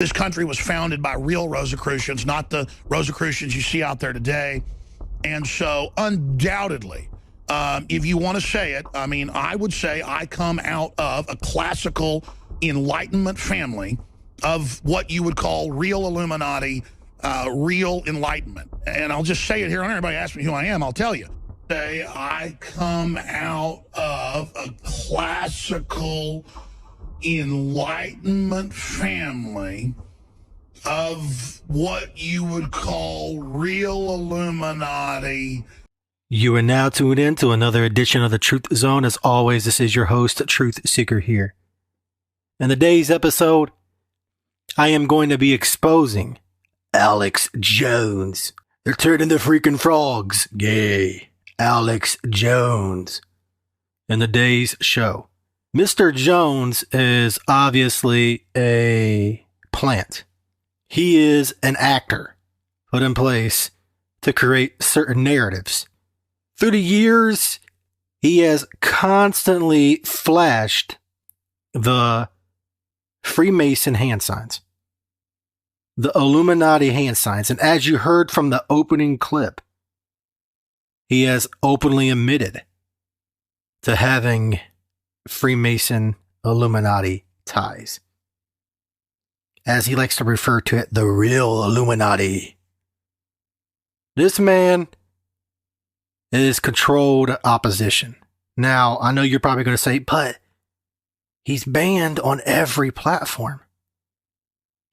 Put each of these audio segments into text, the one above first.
This country was founded by real Rosicrucians, not the Rosicrucians you see out there today. And so undoubtedly, if you want to say it, I mean, I would say I come out of a classical Enlightenment family of what you would call real Illuminati, real Enlightenment. And I'll just say it here on everybody asks me who I am, I'll tell you. Say I come out of a classical Enlightenment family of what you would call real Illuminati. You are now tuned in to another edition of the Truth Zone. As always, this is your host, Truth Seeker here. In today's episode, I am going to be exposing Alex Jones. They're turning the freaking frogs gay. Alex Jones. In the day's show. Mr. Jones is obviously a plant. He is an actor put in place to create certain narratives. Through the years, he has constantly flashed the Freemason hand signs, the Illuminati hand signs. And as you heard from the opening clip, he has openly admitted to having Freemason Illuminati ties. As he likes to refer to it, the real Illuminati. This man is controlled opposition. Now, I know you're probably going to say, but he's banned on every platform.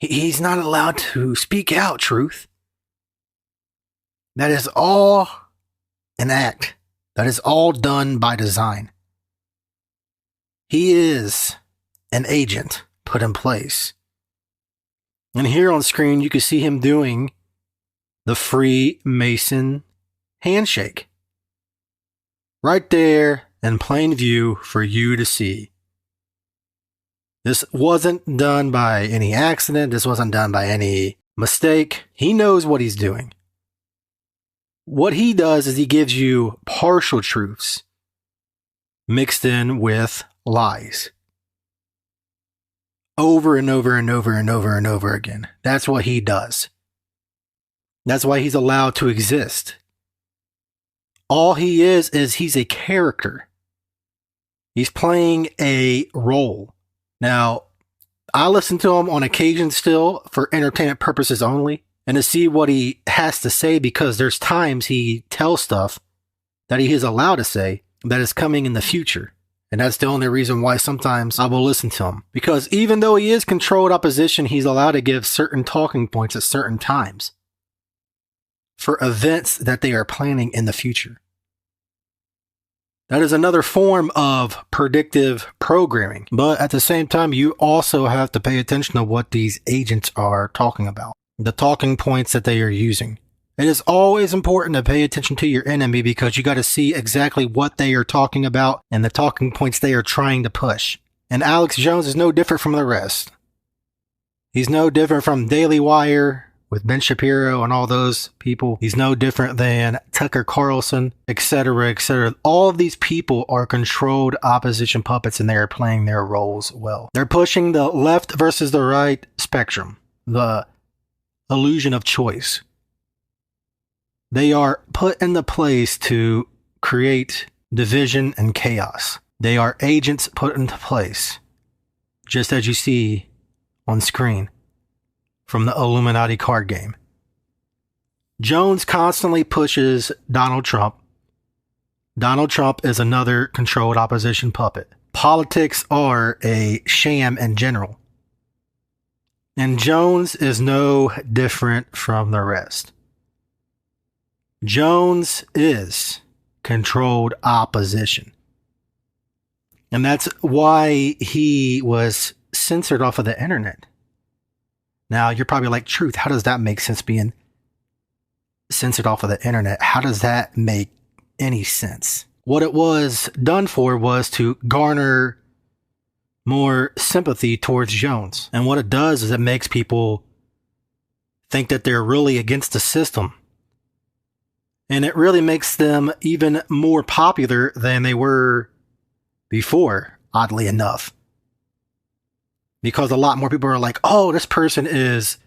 He's not allowed to speak out truth. That is all an act. That is all done by design. He is an agent put in place. And here on screen, you can see him doing the Freemason handshake. Right there in plain view for you to see. This wasn't done by any accident. This wasn't done by any mistake. He knows what he's doing. What he does is he gives you partial truths mixed in with lies. Over and over and over and over and over again. That's what he does. That's why he's allowed to exist. All he is he's a character. He's playing a role. Now, I listen to him on occasion still for entertainment purposes only and to see what he has to say, because there's times he tells stuff that he is allowed to say that is coming in the future. And that's the only reason why sometimes I will listen to him. Because even though he is controlled opposition, he's allowed to give certain talking points at certain times for events that they are planning in the future. That is another form of predictive programming. But at the same time, you also have to pay attention to what these agents are talking about. The talking points that they are using. It is always important to pay attention to your enemy, because you got to see exactly what they are talking about and the talking points they are trying to push. And Alex Jones is no different from the rest. He's no different from Daily Wire with Ben Shapiro and all those people. He's no different than Tucker Carlson, etc., etc. All of these people are controlled opposition puppets, and they are playing their roles well. They're pushing the left versus the right spectrum, the illusion of choice. They are put into place to create division and chaos. They are agents put into place, just as you see on screen from the Illuminati card game. Jones constantly pushes Donald Trump. Donald Trump is another controlled opposition puppet. Politics are a sham in general. And Jones is no different from the rest. Jones is controlled opposition. And that's why he was censored off of the internet. Now, you're probably like, Truth, how does that make sense, being censored off of the internet? How does that make any sense? What it was done for was to garner more sympathy towards Jones. And what it does is it makes people think that they're really against the system. And it really makes them even more popular than they were before, oddly enough. because a lot more people are like, oh, this person is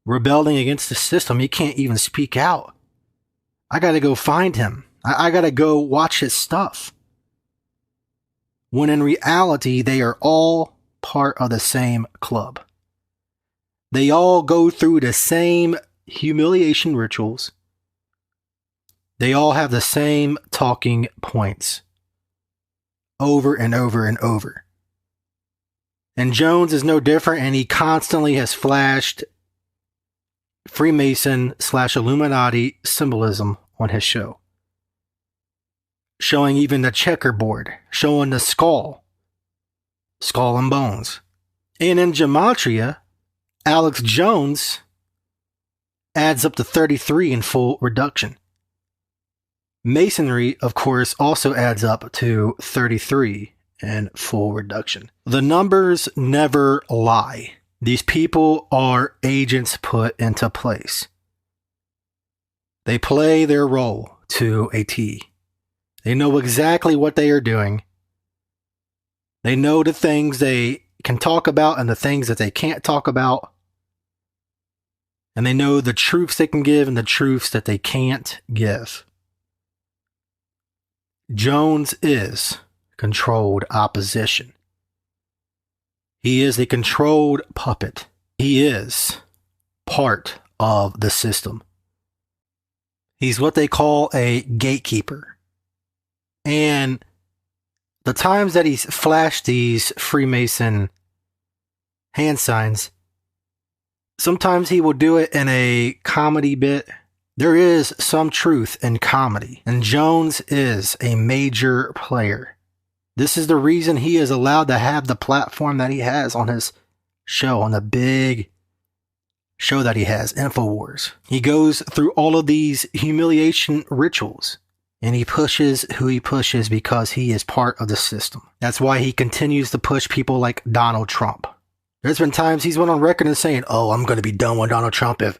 rebelling against the system. He can't even speak out. I got to go find him. I got to go watch his stuff. When in reality, they are all part of the same club. They all go through the same humiliation rituals. They all have the same talking points over and over and over. And Jones is no different, and he constantly has flashed Freemason/Illuminati symbolism on his show. Showing even the checkerboard, showing the skull and bones. And in Gematria, Alex Jones adds up to 33 in full reduction. Masonry, of course, also adds up to 33 in full reduction. The numbers never lie. These people are agents put into place. They play their role to a T. They know exactly what they are doing. They know the things they can talk about and the things that they can't talk about. And they know the truths they can give and the truths that they can't give. Jones is controlled opposition. He is a controlled puppet. He is part of the system. He's what they call a gatekeeper. And the times that he's flashed these Freemason hand signs, sometimes he will do it in a comedy bit. There is some truth in comedy, and Jones is a major player. This is the reason he is allowed to have the platform that he has on his show, on the big show that he has, InfoWars. He goes through all of these humiliation rituals, and he pushes who he pushes because he is part of the system. That's why he continues to push people like Donald Trump. There's been times he's went on record and saying, oh, I'm going to be done with Donald Trump if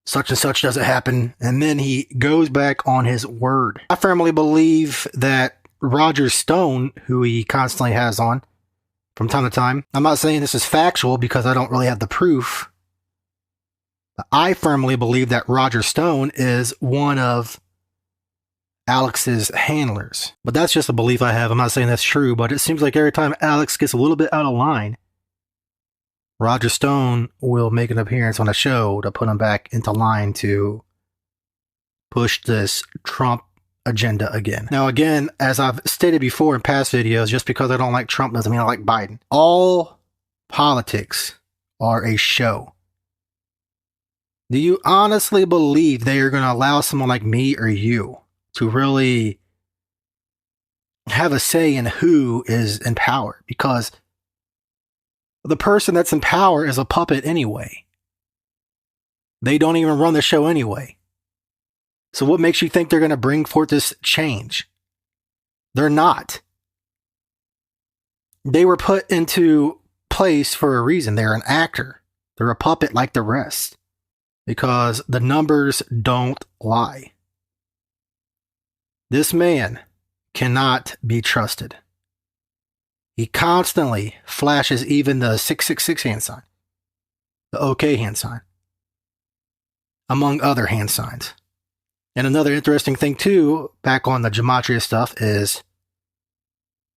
such and such doesn't happen. And then he goes back on his word. I firmly believe that Roger Stone, who he constantly has on from time to time, I'm not saying this is factual because I don't really have the proof, but I firmly believe that Roger Stone is one of Alex's handlers. But that's just a belief I have. I'm not saying that's true, but it seems like every time Alex gets a little bit out of line, Roger Stone will make an appearance on a show to put him back into line to push this Trump agenda again. Now, again, as I've stated before in past videos, just because I don't like Trump doesn't mean I like Biden. All politics are a show. Do you honestly believe they are going to allow someone like me or you to really have a say in who is in power? Because the person that's in power is a puppet anyway. They don't even run the show anyway. So what makes you think they're going to bring forth this change? They're not. They were put into place for a reason. They're an actor. They're a puppet like the rest. Because the numbers don't lie. This man cannot be trusted. He constantly flashes even the 666 hand sign, the OK hand sign, among other hand signs. And another interesting thing too, back on the Gematria stuff, is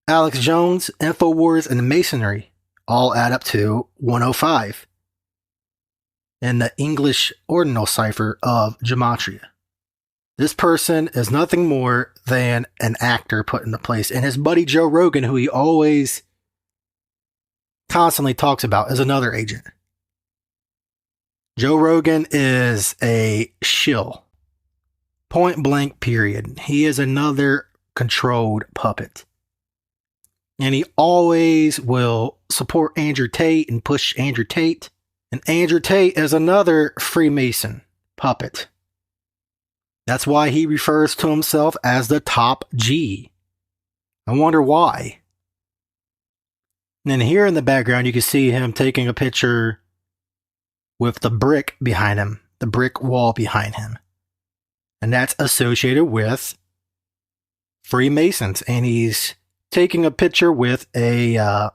Alex Jones, InfoWars, and Masonry all add up to 105 in the English ordinal cipher of Gematria. This person is nothing more than an actor put into place. And his buddy Joe Rogan, who he always constantly talks about, is another agent. Joe Rogan is a shill. Point blank, period. He is another controlled puppet. And he always will support Andrew Tate and push Andrew Tate. And Andrew Tate is another Freemason puppet. That's why he refers to himself as the top G. I wonder why. And then here in the background, you can see him taking a picture with the brick behind him, the brick wall behind him. And that's associated with Freemasons. And he's taking a picture with a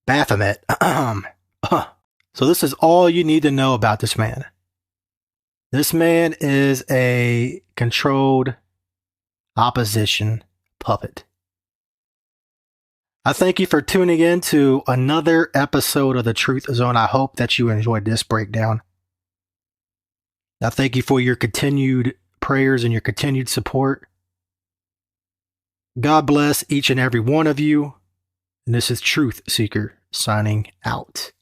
Baphomet. So this is all you need to know about this man. This man is a controlled opposition puppet. I thank you for tuning in to another episode of the Truth Zone. I hope that you enjoyed this breakdown. I thank you for your continued prayers and your continued support. God bless each and every one of you. And this is Truth Seeker signing out.